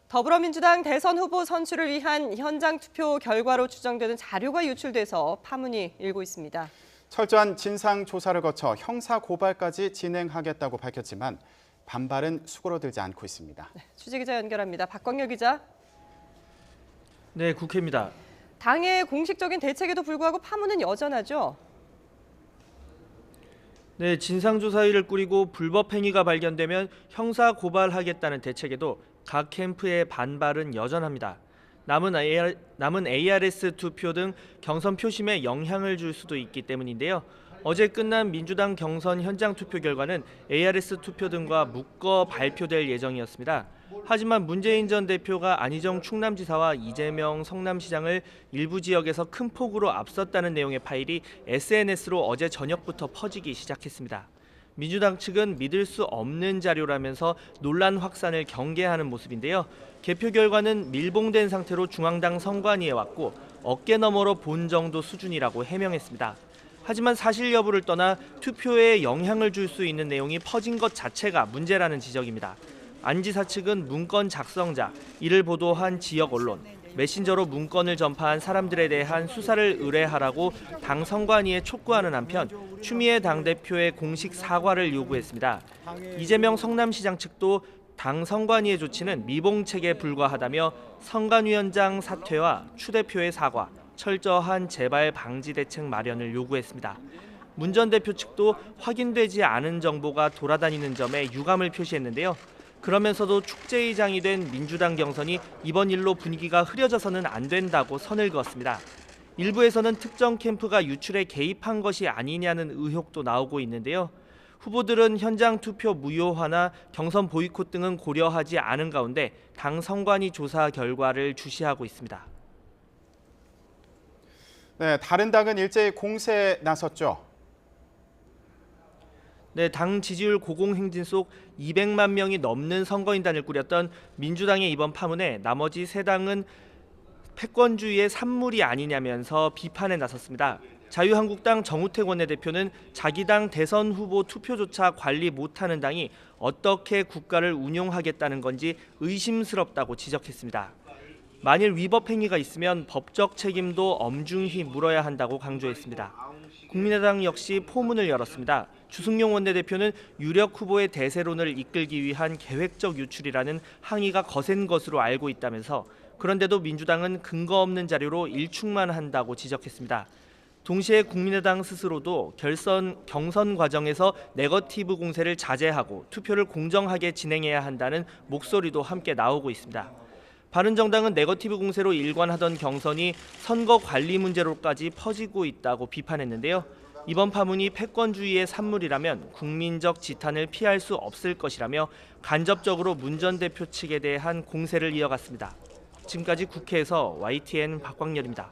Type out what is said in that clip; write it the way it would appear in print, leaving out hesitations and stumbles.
더불어민주당 대선 후보 선출을 위한 현장 투표 결과로 추정되는 자료가 유출돼서 파문이 일고 있습니다. 철저한 진상 조사를 거쳐 형사 고발까지 진행하겠다고 밝혔지만 반발은 수그러들지 않고 있습니다. 취재기자 연결합니다. 박광열 기자. 네, 국회입니다. 당의 공식적인 대책에도 불구하고 파문은 여전하죠? 네, 진상조사위를 꾸리고 불법 행위가 발견되면 형사 고발하겠다는 대책에도 각 캠프의 반발은 여전합니다. 남은 ARS 투표 등 경선 표심에 영향을 줄 수도 있기 때문인데요. 어제 끝난 민주당 경선 현장 투표 결과는 ARS 투표 등과 묶어 발표될 예정이었습니다. 하지만 문재인 전 대표가 안희정 충남지사와 이재명 성남시장을 일부 지역에서 큰 폭으로 앞섰다는 내용의 파일이 SNS로 어제 저녁부터 퍼지기 시작했습니다. 민주당 측은 믿을 수 없는 자료라면서 논란 확산을 경계하는 모습인데요. 개표 결과는 밀봉된 상태로 중앙당 선관위에 왔고 어깨 너머로 본 정도 수준이라고 해명했습니다. 하지만 사실 여부를 떠나 투표에 영향을 줄 수 있는 내용이 퍼진 것 자체가 문제라는 지적입니다. 안 지사 측은 문건 작성자, 이를 보도한 지역 언론, 메신저로 문건을 전파한 사람들에 대한 수사를 의뢰하라고 당 선관위에 촉구하는 한편 추미애 당대표의 공식 사과를 요구했습니다. 이재명 성남시장 측도 당 선관위의 조치는 미봉책에 불과하다며 선관위원장 사퇴와 추 대표의 사과, 철저한 재발 방지 대책 마련을 요구했습니다. 문 전 대표 측도 확인되지 않은 정보가 돌아다니는 점에 유감을 표시했는데요. 그러면서도 축제의장이 된 민주당 경선이 이번 일로 분위기가 흐려져서는 안 된다고 선을 그었습니다. 일부에서는 특정 캠프가 유출에 개입한 것이 아니냐는 의혹도 나오고 있는데요. 후보들은 현장 투표 무효화나 경선 보이콧 등은 고려하지 않은 가운데 당 선관위 조사 결과를 주시하고 있습니다. 네, 다른 당은 일제히 공세에 나섰죠. 네, 당 지지율 고공행진 속 200만 명이 넘는 선거인단을 꾸렸던 민주당의 이번 파문에 나머지 세 당은 패권주의의 산물이 아니냐면서 비판에 나섰습니다. 자유한국당 정우택 원내대표는 자기 당 대선 후보 투표조차 관리 못하는 당이 어떻게 국가를 운용하겠다는 건지 의심스럽다고 지적했습니다. 만일 위법 행위가 있으면 법적 책임도 엄중히 물어야 한다고 강조했습니다. 국민의당 역시 포문을 열었습니다. 주승용 원내대표는 유력 후보의 대세론을 이끌기 위한 계획적 유출이라는 항의가 거센 것으로 알고 있다면서 그런데도 민주당은 근거 없는 자료로 일축만 한다고 지적했습니다. 동시에 국민의당 스스로도 경선 과정에서 네거티브 공세를 자제하고 투표를 공정하게 진행해야 한다는 목소리도 함께 나오고 있습니다. 바른정당은 네거티브 공세로 일관하던 경선이 선거 관리 문제로까지 퍼지고 있다고 비판했는데요. 이번 파문이 패권주의의 산물이라면 국민적 지탄을 피할 수 없을 것이라며 간접적으로 문 전 대표 측에 대한 공세를 이어갔습니다. 지금까지 국회에서 YTN 박광열입니다.